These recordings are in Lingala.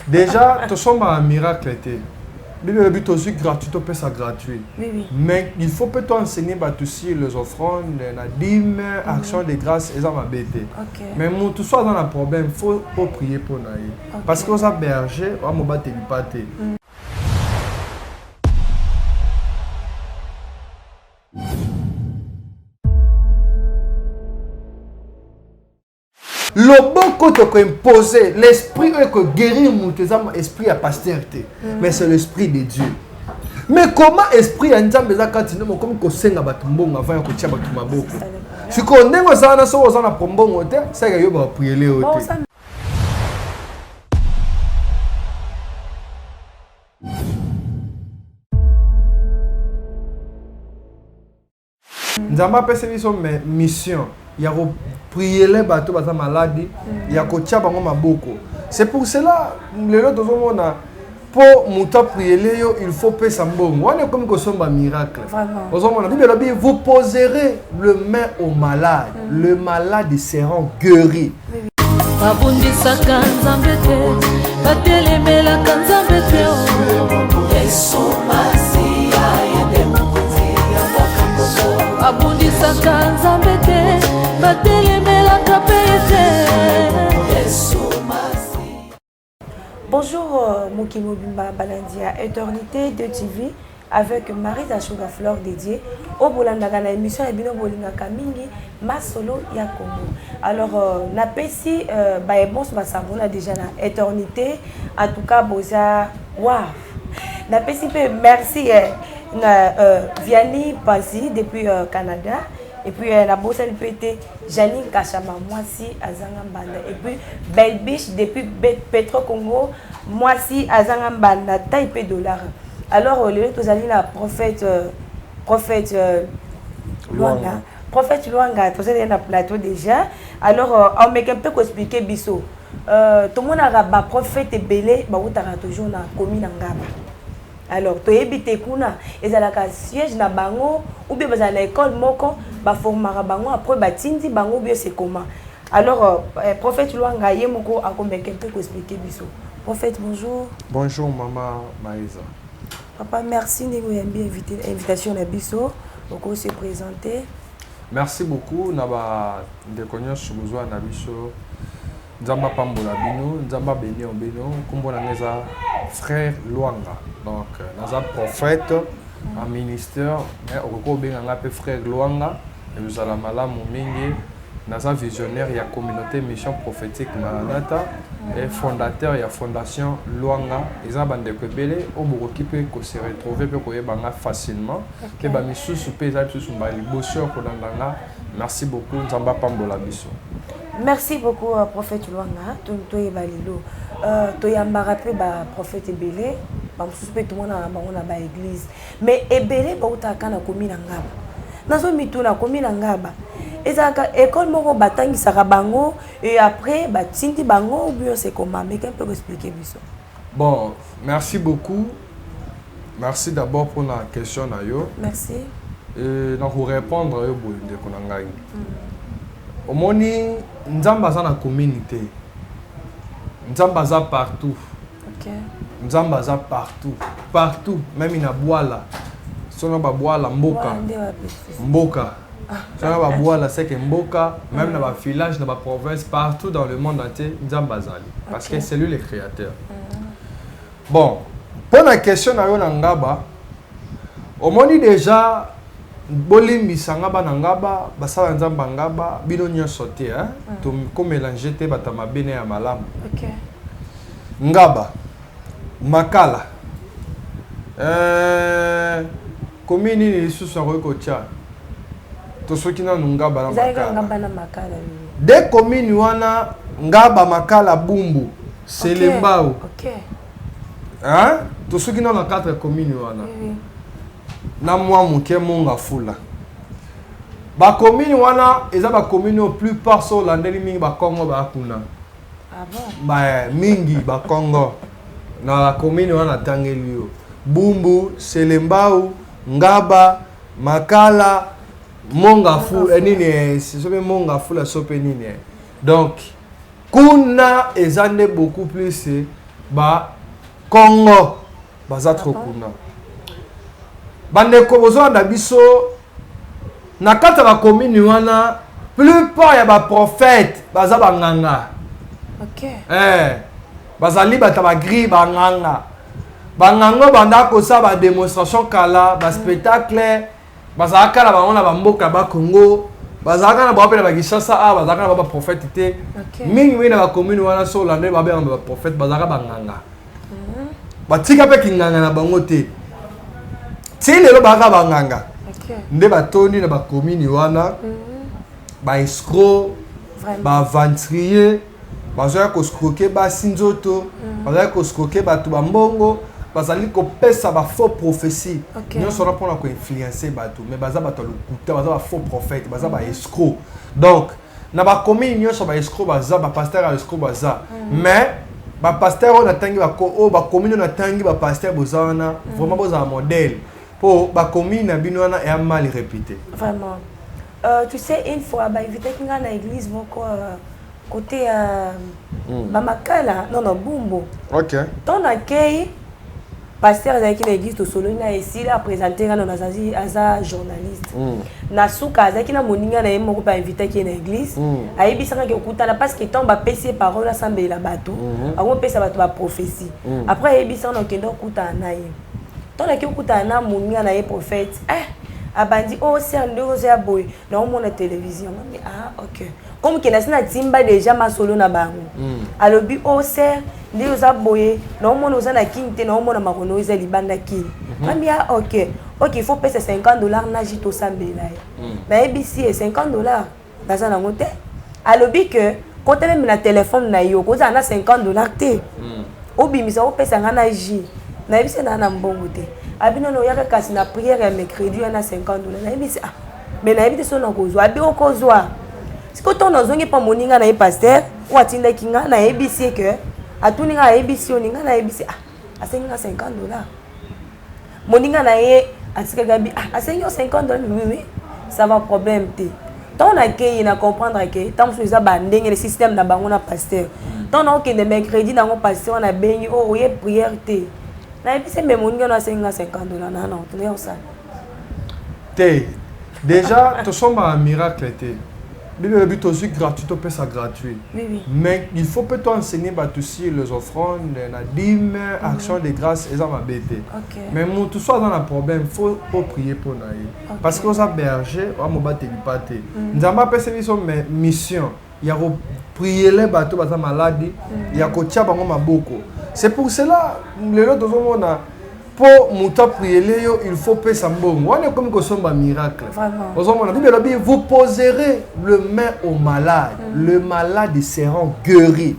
Déjà, tu sommes un miracle. Le but aussi gratuit, tu peux ça gratuit. Oui. Mais il faut peut-être enseigner aussi les offrandes, la dîme, action de grâce, et ça m'a bêté. Mais tout soit dans un problème, il faut prier pour nous. Parce que vous avez berger, on m'a battu du pâté. Le bon côté qu'on impose, l'esprit que guérir mon esprit à postérité. Mais c'est l'esprit de Dieu. Mais comment esprit a nzambe za kati no comme ko senga batu mbongo avant ko tia batu maboko. Si ko ndengo sana so ozana pombongo te, ça ga yoba prier o te. Nzamba pese biso mission. Il y a prier les bateaux baza maladi, il y a ko tia bango maboko. C'est pour cela le lot on a pour muta prier il faut payer sa mbongo. On est comme que c'est un miracle. Vraiment. Vous poserez le main au malade. Le malade sera guéri. Bonjour, Mokimo Bimba Balandia, Éternité de TV avec Marie Zachuga Fleur dédiée au Bolandaka na émission et bino bolingaka mingi masolo ya Congo. Alors na pesi ba bon ba savona déjà na Éternité en tout cas boza waouh. Na pesi pe merci na Vianney Pasi depuis Canada. Et puis la bosse elle peut être Janine Kachama moi si azanga mbanda et puis Belle Biche depuis Petro Congo moi si azanga mbanda taille peu $. Alors le tous allons la prophète Luanga prophète Luanga tous allons na plateau déjà. Alors on met un peu expliquer biso tout le monde a ba prophète belé ba utara toujours na commune ngaba. Alors, tu habites kuna, et à siège na bango, ou bien à l'école moko, ba formera bango après batindi bango bien c'est comment. Alors, prophète Luanga yemoko a combien quelqu'un peut expliquer biso. Prophète bonjour. Bonjour maman Maïsa. Papa merci de nous inviter invitation à biso pour se présenter. Merci beaucoup naba de connaître besoin na biso. Nzamba pambola bino, nzamba beni obeno, kombo na ngeza frère Luanga. Donc dans un prophète, un ministère, mais au benga pe frère Luanga, et nous allons malamu mingi, dans un visionnaire il y a communauté mission prophétique Maranatha et fondateur il y a fondation Luanga, ils ont bandé que belé au buroki peut se retrouver peut koye banga facilement, que ba misusu pe za misusu ba libosio ko dandanga. Merci beaucoup nzamba pambola biso. Merci beaucoup, prophète Luanga. Tonto Balilo. Toyambara pe ba prophète Ebele. Ba mususu tout le monde na église. Mais Ebele ba utaka na commune ngaba. Nazo mitu na commune ngaba. Ezaka école moko batangi saka bango et après ba tindi bango ou bien c'est comment mais quelqu'un peut expliquer biso. Bon, merci beaucoup. Merci d'abord pour la question na yo. Merci. Et na vous répondre yo boye de konangai. Omoni nzamba za na communauté. Nzamba za partout. OK. Nzamba za partout. Partout, même na Bwala. Sono ba Bwala mboka. Mboka. Sono ba Bwala c'est que mboka, même dans ba village, dans ba province, partout dans le monde entier, nzamba zali parce que c'est lui le créateur. Bon, pour la question na yo na ngaba, omoni déjà Bolimbi sangaba nangaba basala nzamba ngaba bino nyonso te to ko mélanger te batama bene ya malamu. OK. Ngaba makala komini ni lisusu ko tia to soki na ngaba na makala de komini wana ngaba makala bumbu selembao. OK. Hein to soki na 4 komini wana. Na mwa muke monga fula ba commune wana eza ba commune au plus part so landeli mingi ba Congo ba kuna. Ah bon? Ba mingi ba Congo na la commune wana tangeli yo Bumbu, Selembao, Ngaba, Makala, monga fu nini sope monga fu la sope nini. Donc kuna ezande beaucoup plus ba Congo baza trop kuna bandeko bozo na biso na kata ba commune wana plupart ya ba prophète baza banganga. OK. Bazali bata ba gris banganga. Banganga banda ko sa ba démonstration kala ba spectacle bazaka na bango na bamboka ba Congo bazaka na ba pela ba Kinshasa bazaka na ba prophète te. Mingi na ba commune wana so lande ba ba prophète bazaka banganga. Batika pe kinganga na bango te. Ti lelo baka banganga. Nde batoni na ba commune wana ba escroc ba aventurier bazoya ko scroquer ba sinzoto bazoya ko scroquer ba tubambongo bazali ko pesa ba faux prophétie nous sera pour ko influencer bato mais baza bato lokuta baza ba faux prophète baza ba escroc donc na ba commune nyonso ba escroc baza ba pasteur à escroc baza mais ba pasteur on atangi ba ko ba commune on atangi ba pasteur bozana vraiment boza modèle pour ba commune na bino na est mal répété vraiment. Tu sais, une fois, bah, invité qui dans l'église, côté Mamakala, non, Bumbo. OK. Ton accueil, pasteur dans l'église, tout solo, il a ici, là, présenté, dans un journaliste. Nasuka, qui n'a moninga, n'a pas pas invité qui dans l'église. Aïbi, ça n'a que écouter, parce que tombe à PC parole, là, semble la bateau. Avant, PC, bateau, la prophétie. Après, Aïbi, ça n'a que écouter un aïe. Ton accueil, écouter un âme, moninga, n'a prophète. Abandi oh c'est un deux à boy non mon télévision OK comme que na timba déjà ma solo na bango alobi oh c'est deux à boy non mon na kinte non mon ma kono za libanda ki mami OK il faut payer $50 na jito sambela na ABC $50 baza na ngote alobi que quand même na téléphone na yo ko za na $50 te obimisa o pesa ngana ji na ABC na mbongo te abino no yaka kasi na prière ya mercredi na $50 na ebisi mais na ebisi so na kozwa abi okozwa siko to nozongi pa moninga na pasteur ou atinda kinga na ebisi que atuninga na ebisi oninga na ebisi asenga $50 moninga na ye atika gabi asenga $50 oui ça va problème te tant na ke na comprendre que tant so za bandenge le système na bango na pasteur tant na okende mercredi na ngo pasteur na bengi o ye prière te na ebisi me moninga na senga $50 na non tu vois ça te déjà to somba un miracle te le but aussi gratuit to pesa gratuit mais il faut peut enseigner aussi les offrandes la dîme action de grâce et ça m'a bêté mais mon tout soit dans un problème faut prier pour naï parce que ça berger on m'a battu pâté nzamba pesa biso mission il y a prier les bateaux basa maladie il y a kotia bango maboko. C'est pour cela les autres on a pour muta prier il faut payer sa mbongo. On est comme que c'est un miracle. Vraiment. Vous poserez le main au malade. Le malade sera guéri.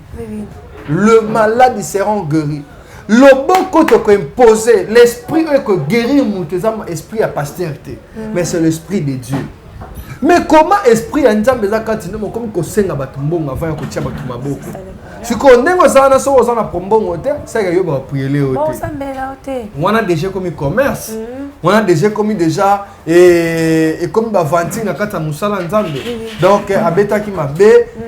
Le malade sera guéri. Le bon côté qu'on impose, l'esprit que guérir mon esprit à pasteur. Mais c'est l'esprit de Dieu. Mais comment esprit en Nzambe za katino comme ko senga batu mbongo avant ko tia batu maboko. Si ko ndengo sana so na pombongo te, ça yo ba prier o te. Bon sambela o te. On a déjà comme commerce. On a déjà comme déjà et comme ba vente na kata musala Nzambe. Donc abeta ki mabe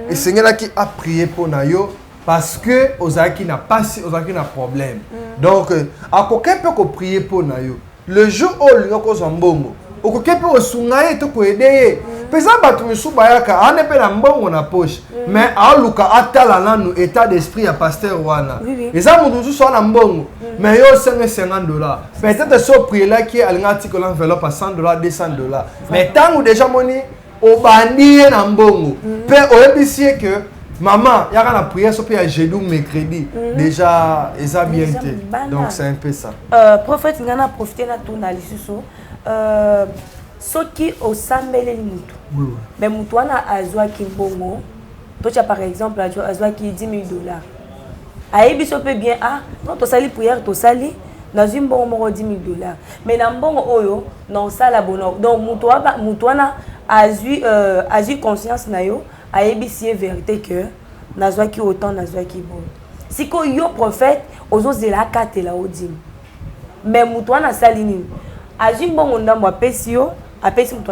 et sengela ki a prier pour na yo parce que ozaki na pas ozaki na problème. Donc a quelqu'un peut ko prier pour na yo. Le jour où l'ingo ko zambongo okokepe osungaye to ko aider pesa batu misubayaka ane pe na mbongo na poche mais aluka atala nanu état d'esprit ya pasteur wana eza mutu so na mbongo mais yo $50 peut-être so prier là qui alingati ko l'enveloppe à $100 $200 mais tangu déjà moni obandi na mbongo pe oyebisie que maman yaka na prière so pe ya jeudi mercredi déjà eza bien té donc c'est un peu ça prophète ngana profiter na tuna lisusu soki osambeli mutu mais mutu wana azwaki mbongo tocha par exemple azwaki $10,000 ayebi so pe bien non tosali prière tosali nazwi mbongo moko $10,000 mais na mbongo oyo na osala bonheur donc mutu wana azwi conscience na yo ayebi si vérité que nazwaki autant nazwaki bon siko yo prophète ozozela katela odime mais mutu wana asali nini azwi mbongo ndambo apesi yo apesi mutu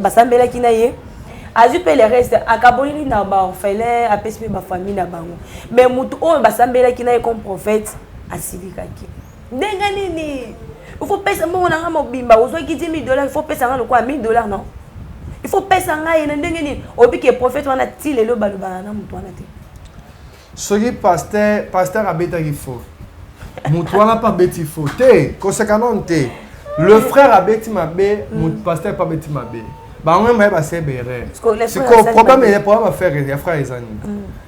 basambelaki na ye azu pe le reste akaboli na ba orphelin apesi pe ba famille na bango mais mutu o ba sambela kina comme prophète asilikaki ndenga nini il faut payer mbongo na nga mobimba ozwa ki $10,000 il faut payer nga quoi $1,000 non il faut payer nga yena ndenga nini obi ke prophète wana ti lelo balobana na mutu wana te soki pasteur abetaki faux mutu wana pa beti faux te conséquemment te le frère abeti mabe mutu pasteur pa beti mabe bango maye ba sebere c'est quoi problème est problème à faire les frères les amis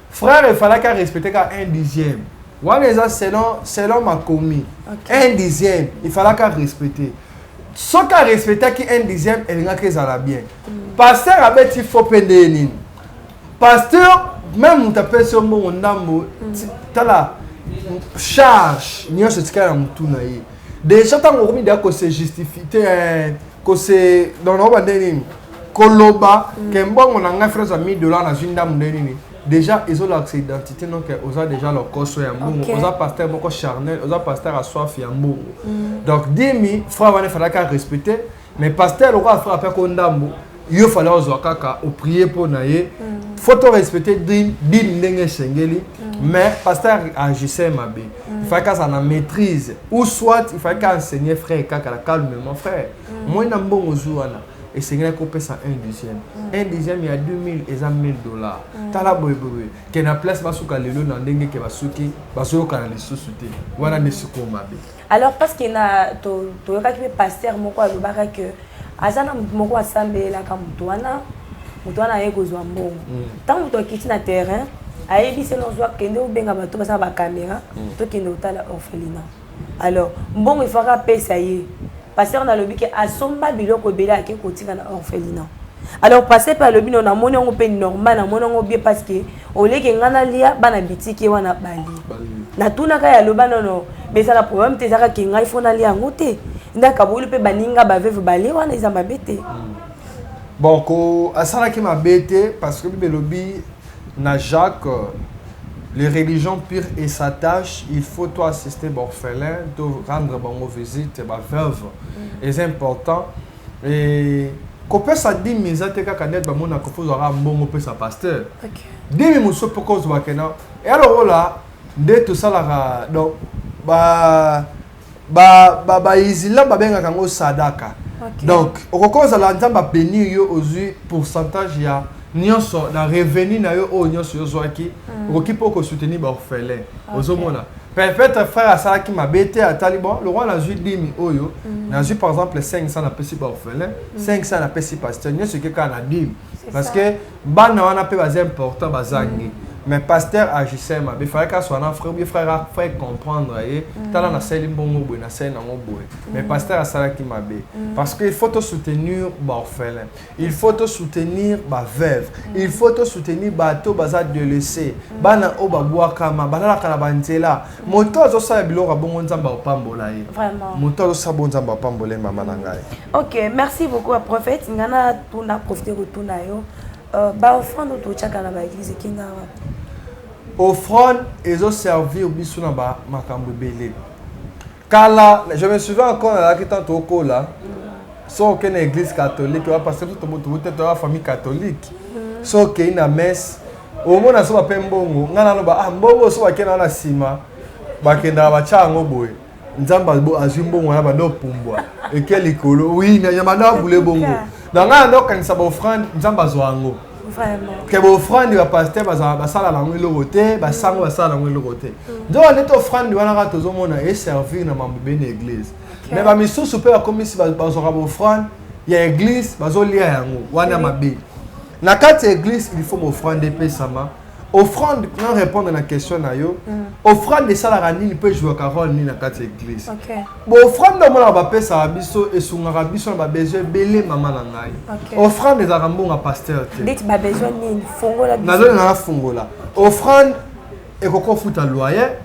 frère il fallait qu'à respecter qu'à 1/10 wana eza selon ma commis 1/10 il fallait qu'à respecter ce qu'à respecter qui 1/10 elle n'a que ça la bien pasteur abeti faux pende nini pasteur même on t'appelle sur mon ndambo tala charge nyonso tikala mutu na ye déjà tant on dit que c'est justifié que c'est dans le bande nini koloba que mbongo na nga frère $1,000 na ndambo nini déjà ils ont leur identité donc ils ont déjà leur corps ya mbongo ils ont pasteur moko charnel ils ont pasteur à soif ya mbongo donc 10,000 frère wana fallait qu'à respecter mais pasteur le roi frère après ko ndambo il fallait aux kaka au prier pour naie faut respecter din ndenge sengeli mais pasteur agissait mabe il fallait qu'à ça na maîtrise ou soit il fallait qu'à enseigner frère kaka calmement frère moi na mbongo zuana et c'est que qu'on paie ça 1/10 1/10 il y a 2,000 et ça $1,000 tala boy que na place basuka lelo na ndenge ke basuki basoka na lisusuté wana ne siko mabe alors parce que na to yoka ki pasteur moko alobaka que azana moko asambela ka mutu wana ye kozwa mbongo tant mutu akiti na terrain ayebi se nozwa kende ubenga bato basa ba caméra to kende utala orphelinat alors mbongo il faudra pesa ye pasteur na lobi ke asomba biloko bela ke kotika na orphelinat alors passer par le bino na moni on pe normal na moni on bien parce que oleke ngana lia bana bitiki wana bali na tuna ka ya loba non mais ça la problème te zaka ke ngai fona lia ngote ndaka bolu pe baninga ba veve bali wana isa mabete bon ko asala ki mabete parce que bibelobi na Jacques les religions pures et sa tâche il faut toi assister orphelin de rendre bon visite ba veuve c'est important et ko pesa 10,000 ate kaka net ba mona ko fozora mbongo pesa pasteur OK 10,000 muso poko zo bakena et alors là de tout ça là donc ba izila ba benga kango sadaka donc okokoza la nzamba bénir yo ozui pourcentage ya nyonso na revenu na yo o nyonso yo zwaki okipo ko soutenir ba orphelin ozomona peut-être frère asala ki mabete atali bon le roi na zui 10,000 oyo na zui par exemple 500 na pesi ba orphelin 500 na pesi pasteur nyonso ke ka na 10 parce que bana wana pe bazé important bazangi mais pasteur agissait mais il fallait qu'à soit un frère comprendre et t'as na seli mbongo boy na seli na boy mais pasteur a sala ki mabe parce que il faut te soutenir ba orphelin il faut te soutenir ba veuve il faut te soutenir ba to baza de laisser bana o ba boa kama bana kala banzela moto zo sa biloko bongo nzamba opambola ye vraiment moto zo sa bongo nzamba opambola mama na ngai. OK merci beaucoup prophète ngana tuna profiter retourna yo ba offrande to chaka na ba église kinga offrande et au servir biso na ba makambo belé kala je me souviens encore là qui tant au là so que une église catholique parce que tout le monde famille catholique so que une messe au moins na so ba pembongo ngana no ba mbongo so ba kena na sima ba kenda ba chango boy nzamba bo azumbongo na ba do pumbwa et quel likolo oui na yamana boule bongo dans ngana ndo kanisa ba offrande nzamba zwango vraiment que vos offrandes va pasteur va sala la ngelo côté ba sango va sala ngelo côté donc on est offrande wana ka tozo mona et servir na mambe na église mais ba misusu pe comme si ba zora offrande il y a église ba zo lia yango wana mabe na kati église il faut m'offrande pe sama offrande quand répondre à la question na yo offrande de sala ranini peut jouer carole ni na kati église OK bon offrande mona ba pesa biso esungaka biso ba besoin belé mama na ngai offrande za rambonga pasteur te dit ba besoin ni fongola biso na na fongola offrande et koko futa loyer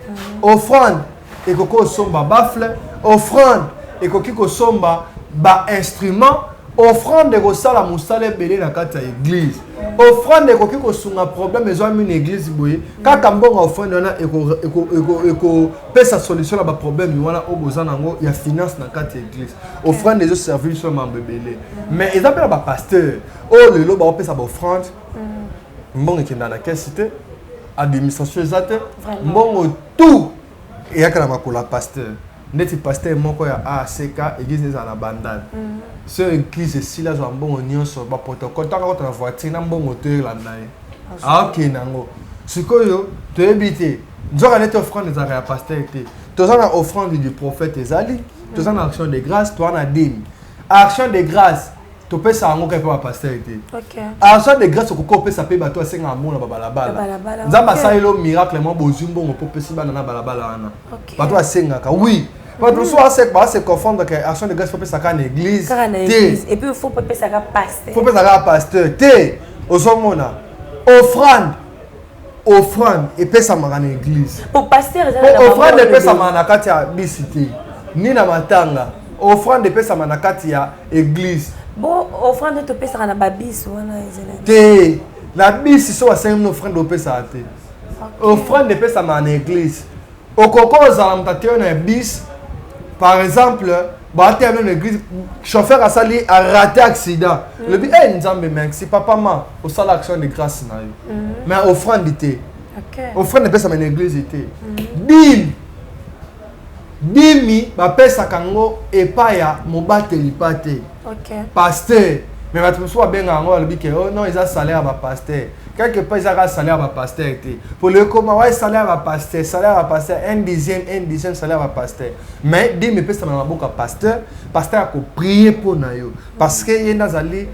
offrande et koko somba bafle offrande et koko somba ba instrument offrande ekosala mosala ebele na kati ya église. Offrande ekoki kosunga problème ezwami na église boye kaka mbongo offrande wana ekopesa solution na baproblème wana oyo boza nango ya finance na kati ya église. Offrande ezoservir so mambo ebele mais eza mpe na bapasteur oyo lelo baopesa baoffrande mbongo ekenda na kesi te administration eza te mbongo tout eyaka na makolo ya pasteur ndeti pasteur moko ya ACK église eza na bandade so église esila azwa mbongo nyonso baprotocole ntango akota na voiture na mbongo toyelanda ye aokende yango sikoyo toyebi te nzoka neti offrande ezalaka ya pasteur te toza na offrande du prophète ezali toza na action de grâce toza na demi action de grâce topesa yango kaka mpe bapasteur te action de grâce okoki opesa mpe bato asenga mbongo na babalabala nzambe asaleli miracle mwa bozwi mbongo mpo opesi bana na balabala wana bato asengaka oui bato mosusu base confondre que action de grâce faut pesaka na église te et puis faut pesaka pasteur faut pesaka pasteur te ozomona offrande epesamaka na église pour pasteur offrande epesamaka na kati ya bisi te ni na matanga offrande epesamaka na kati ya église bon offrande topesaka na babisi wana ezela te na bisi so asengi na offrande opesaka te offrande epesamaka na église okoko ozala motate oyo na bisi. Par exemple, baté dans l'église, chauffeur a sali a raté accident. Le dit eh nzambe merci papa ma au sala action de grâce na yo. Mais offrande était. OK. Offrande pesa na église était. Dimi ba pesa kango epaya mobateli pate. OK. Pasteur, mais ba tout soit benga ngo le dit que oh non ils a salaire ba pasteur. Quelque part ils a salaire ba pasteur était. Pour le comment ouais salaire ba pasteur, un dixième salaire ba pasteur. Mais dimi pesa na boka pasteur a prier pour na yo parce que il nazali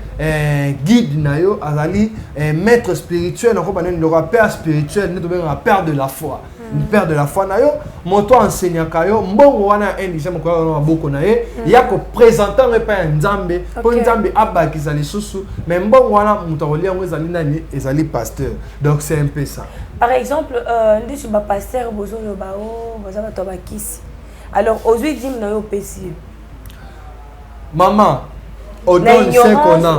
guide na yo azali maître spirituel na ko banen le père spirituel ne doit père de la foi. Père de la foi na yo moto enseignant kayo mbongo wana dixième ko na boko na ye ya ko présenter me pa nzambe po nzambe abakisa lisusu mais mbongo wana moto olia ngo ezali nani ezali pasteur donc c'est un peu ça. Par exemple ndi sur ba pasteur bozo lo ba o boza ba to ba kisi alors aujourd'hui dim na yo pesi maman odon c'est qu'on a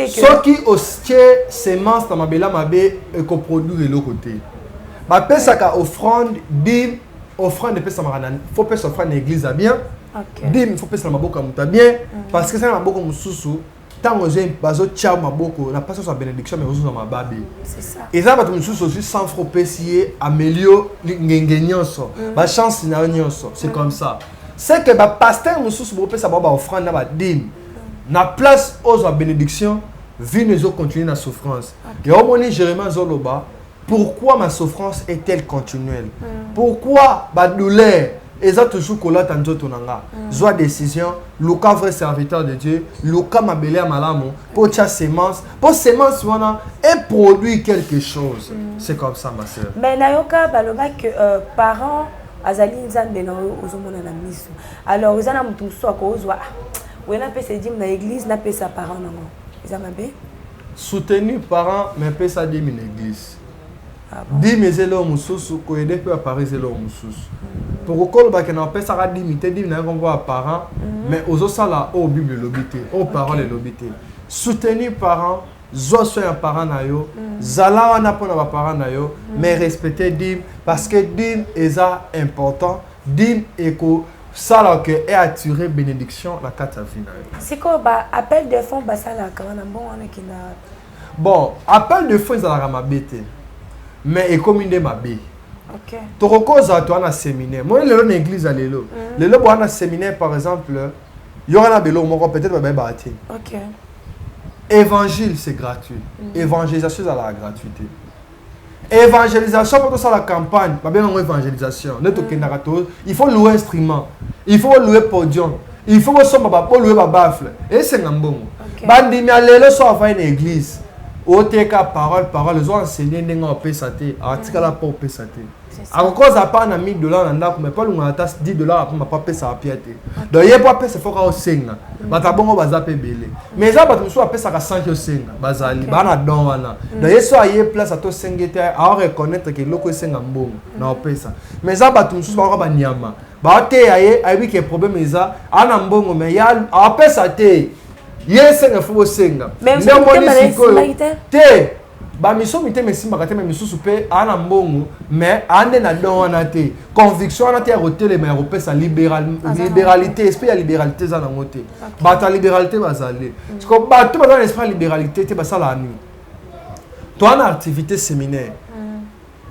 ce qui ostie semence na mabela mabe ko produire le côté ba pesaka offrande dim offrande pesa marana faut pesa offrande église à bien dim faut pesa maboka muta bien parce que ça maboko mususu tango j'ai bazo tia maboko na passe sa bénédiction mais ozo ma babi c'est ça et ça ba mususu aussi sans francs pesier améliore ngengenyonso ba chance na nyonso c'est comme ça c'est que ba pasteur mususu bo pesa ba offrande na ba dim na place aux bénédiction vie ne zo continuer na souffrance et au moni Jérémie zoloba. Pourquoi ma souffrance est-elle continuelle? Pourquoi ma douleur est toujours collante en tout nanga? Joie décision, Lucas vrai serviteur de Dieu, Lucas ma belle malamu, pour ta semence, pour semence wana et produit quelque chose. C'est comme ça ma sœur. Mais nayoka baloba que parents azali nzambe na ozomona na miso. Alors ozana mutu so ko ozwa wena pesa dim na église na pesa parents nango. Ezamabe? Soutenir parents mais pesa dim na église. Dimi zelo mususu ko aider peut apparaître zelo mususu pour que le bac na pesa ka dimi te dimi na ko parents mais aux sala au bible lobité aux parents lobité soutenir parents zo soin parents na yo zala wana pona ba parents na yo mais respecter dim parce que dim est important dim eko sala que est attirer bénédiction la carte vie na yo c'est quoi ba appel de fonds ba sala ka na bon wana kina bon appel de fonds za la mabete mais et comme une mabé. OK. Torokoza to na séminaire. Moi lelo na église à lelo. Lelo bo na séminaire par exemple, il y aura na belo moko peut-être ba bati. OK. Évangile c'est gratuit. Évangélisation c'est la gratuité. Évangélisation pour ça la campagne, ba bien évangélisation. Ne to kendaka to, il faut louer instrument. Il faut louer podium. Il faut somba ba pour louer ba baffle. Et c'est ngambongo. Bandi mi lelo so va une église. Oteka parole les ont enseigné n'enga pesate article la pour pesate à cause à pas na $1000 na mais pas lunga ta $10 pour pas pesa piate donc il pas pesa faut ka osenga bata bongo baza pe belé mais ça bato so pesa ka 100 osenga bazali bana don wana donc yeso aye place à to sengete à reconnaître que loko senga mbongo na pesa mais ça bato so ba ba nyama ba te aye ayi que problème eza ana mbongo mais ya a pesate yesenga fo bosenga ndemoni sikoyo te ba miso mite mesimba kate me misusu pe ana mbongo mais ande na don wana te conviction wana te ya kotelema ya kopesa libéralité esprit ya libéralité za nango te bato ya libéralité bazali parce que bato baza na esprit ya libéralité te basala nini toi na activité séminaire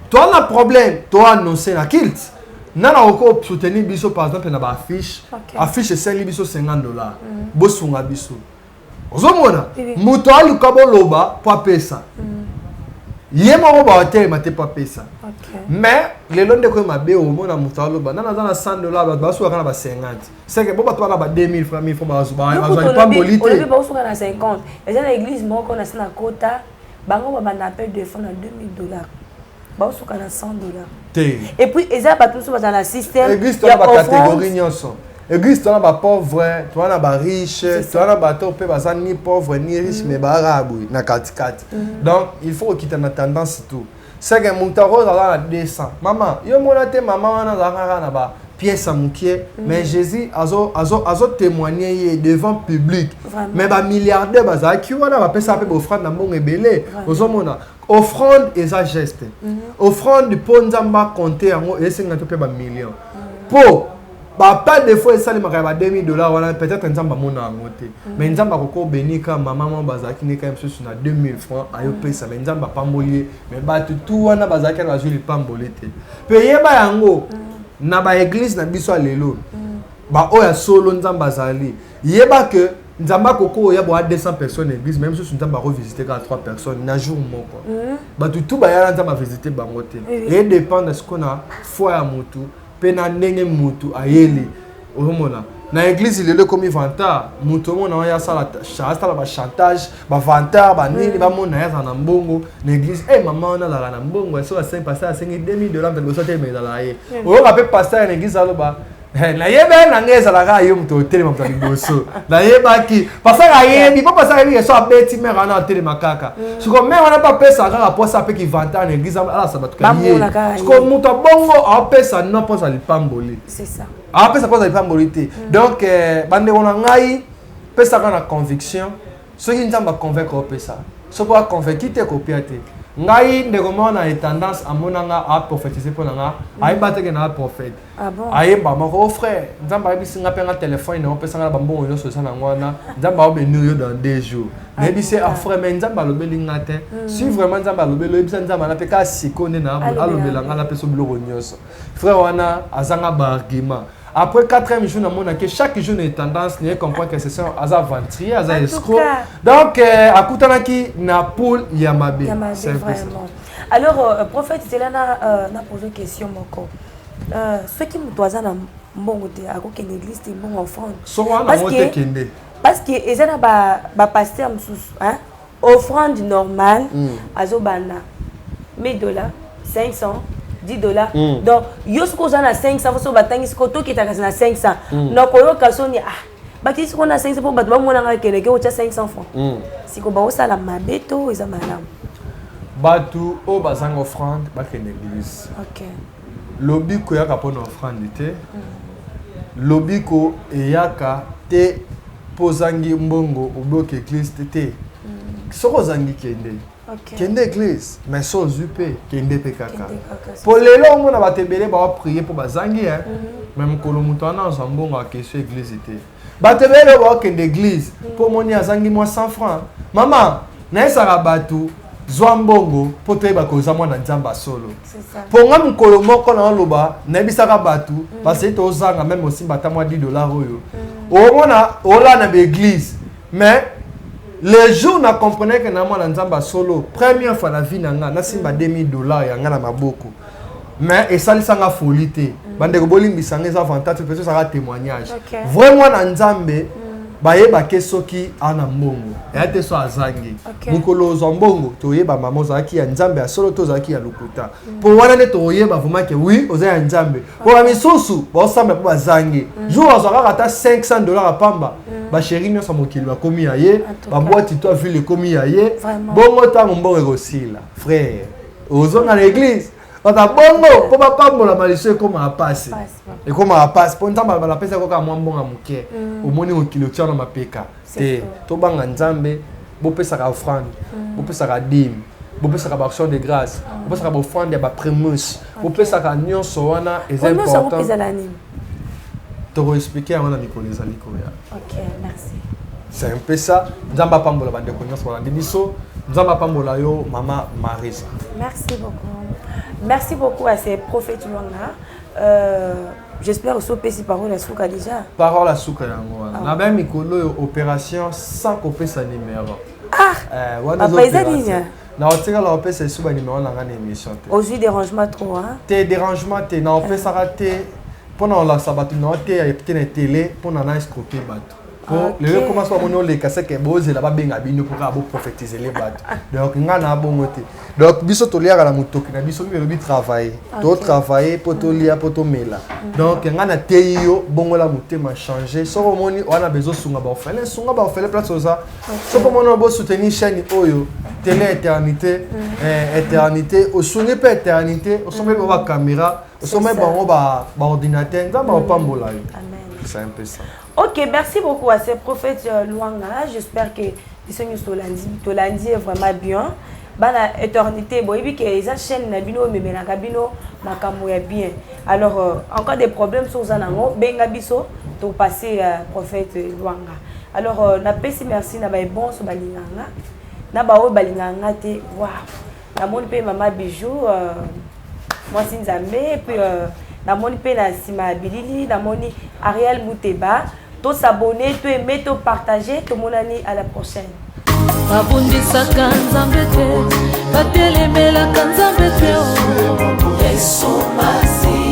toi na problème toi annoncer na kilt nana oko soutenir biso par exemple na ba affiche esali biso $50 bosunga biso ozomona moto aluka boloba po apesa ye moko baotelema te po apesa mais lelo ndeko mabe omona moto aloba nana aza na $100 bato basukaka na ba 50 seke bo bato bana ba 2000 francs 1000 francs bazwali pamboli te olobi baosuka na 50 eza na église moko na sina kota bango babanda appel de fonds na $2000 baosuka na $100 te et puis eza bato mosusu baza na système église tona bacatégorie nyonso église tona bapauvre tona bariche tona bato mpe baza ni pauvre ni riche mais baarabu na katikati donc il faut okita na tendance tout seke moto akoza aza na 200 mama yo mona te mama wana azalaka na ba pièce à mokie mais Jésus azo témoigner ye devant public mais ba milliardaire bazaki wana ba pesa pe offrande na mbongo ebele ozomona offrande eza geste offrande po nzamba compter yango esenga to pe ba million po ba pas de fois ça les maka ba $2000 wana peut-être nzamba mona yango te mais nzamba koko benika maman bazaki ne quand même sur na 2000 francs ayo pesa mais nzamba pambolier mais ba tout wana bazaki na joli pambolé te pe yeba yango na ba église na biso lelo ba oya solo nzamba azali yeba que nzamba koko ya bo 200 personnes église même si nzamba revisiter ka 3 personnes na jour moko ba tout ba ya nzamba visiter bango te et dépend de ce qu'on a foi ya mutu pe na ndenge mutu ayeli omona na église lelo comme vantard mutu mona ya sala sala ba chantage ba vantard ba nini ba mona ya na mbongo na église maman na la na mbongo so 5 pasteur $5000 de boso te mais la ye o ka pe pasteur na église aloba na yeba na ngeza la ga yo mutu telema mutu liboso na yeba ki pasteur ayebi po pasteur yebi so abeti mera na telema kaka siko mera wana pa pesa kaka po sa pe ki vantard na église ala sa batuka ye siko mutu bongo a pesa non po sa lipamboli c'est ça après ça pose la pambolité donc bande on a ngai pesa kana conviction ceux qui n'ont pas convaincre pesa ceux qui convaincre te copiate ngai ndeko mona tendance à monanga à prophétiser pour nanga ai bateke na prophète ai ba moko frère nzamba bisinga penga téléphone na pesa ngala bambongo yo so sana ngwana nzamba obenu yo dans 2 jours mais bi c'est frère mais nzamba lobeli ngate si vraiment nzamba lobelo bisa nzamba na peka sikone na alobela ngala peso biloko nyoso frère wana azanga ba argument après 4e jour, on a que chaque jour une tendance, on comprend que c'est ça, az aventurier, az escroc. Donc, à Koutanaki, na poule Yamabe. C'est vraiment. Alors, prophète, c'est là na posé une question moko. Ceux qui me doivent na mbongo te à une église te mbongo offrande. Parce que ils ont ba pasteur msusu, hein? Offrande normale, azobana $1000, 500. $10. Donc, yosko za na 500, faut batangi skoto ki takasi na 500. Donc, oyoka soni baki siko na 500 po bato bamona nga keleke ocha 500 francs. Siko ba osala mabeto eza malamu. Batu o bazanga offrande ba kende église. OK. Lobi ko yaka pona offrande te. Lobi ko eyaka te pozangi mbongo oboke église te. Soko zangi kende. Kende église mais so zupe kende pe kaka pour lelo on a batebele ba prier pour bazangi même kolo mutana zambongo a question église te batebele ba kende église pour moni azangi moi 100 francs maman na esaka batu zwambongo pour te ba koza mwana nzamba solo c'est ça pour ngam kolo moko na loba na bisaka batu parce que to zanga même aussi batamwa $10 oyo o mona ola na église mais les jours na comprenait que na mwana nzamba solo première fois la vie nanga na simba $2000 yanga na maboko mais et ça lisanga folie te bande ko bolimbisa ngeza avantage peut ça témoignage vraiment na nzambe bayeba ke soki ana mbongo ya te so azangi mukolo zombongo toyeba mama zaki ya nzambe ya solo to zaki ya lokuta po wana ne toyeba vraiment que oui oza ya nzambe po ba misusu ba samba po bazangi jour azaka ata $500 pamba ba chérie nyo sa mokili ba komi ya ye ba boîte toi vu le komi ya ye bongo ta mbongo ekosila frère ozo na l'église Pata bongo, pour pas la malicieux comme à passer. Et comme à passer, pour entendre la pesa comme moi bon à mouké. Au moins au kilo tient dans ma peka. Te, to bang nzambe, bo pesa ka offrande, bo pesa ka dîme, bo pesa ka action de grâce, bo pesa ka offrande ya ba prémisse, bo pesa ka nion soana est important. To expliquer avant la Nicolas Nicolas. OK, merci. C'est un peu ça. Nzamba pambola bande connaissance wala biso. Nzamba pambola yo maman Marisa. Merci beaucoup. Merci beaucoup à ces prophètes Luanga. J'espère aussi au PC parole à Souka déjà. Parole à Souka yango. Na ba mikolo opération sans couper sa numéro. Ah. Papa Isaline. Na otika la opé c'est suba numéro na ngana émission. Aujourd'hui dérangement trop hein. Té dérangement té na opé ça raté. Pendant la sabat na té ya petite télé pour na escroquer bateau. Le commence à monter les cassettes et bose là-bas bien habillé pour prophétiser les bateaux. Donc on a bon côté. Donc biso to liara la moto qui na biso mi travailler. To travailler pour to lia pour to mela. Donc on a teyo bongo la moto m'a changé. So moni on a besoin sunga ba ofele place ça. So pour mon bo soutenir chaîne oyo télé éternité éternité au sonner pas éternité au sommet ba caméra au sommet ba ordinateur ça ba pambola. Amen. C'est un peu ça. Ok, merci beaucoup à ces prophètes Luanga. J'espère que Tolandi est vraiment bien. La éternité, bon, et puis que les chaînes nabino mais na kabino makambo ya bien. Alors encore des problèmes sur zanango benga biso to passer prophète Luanga. Alors na pesi merci na ba bon so balinganga. Na ba o balinganga te waouh. Na mon pe mama bijou moi Sinzambe puis na mon pe na sima bilili na moni Ariel Mouteba. To s'abonner, to aimer, to partager, to monani à la prochaine. Abundisaka nzambe te, batelemela nzambe te. Yesu masi.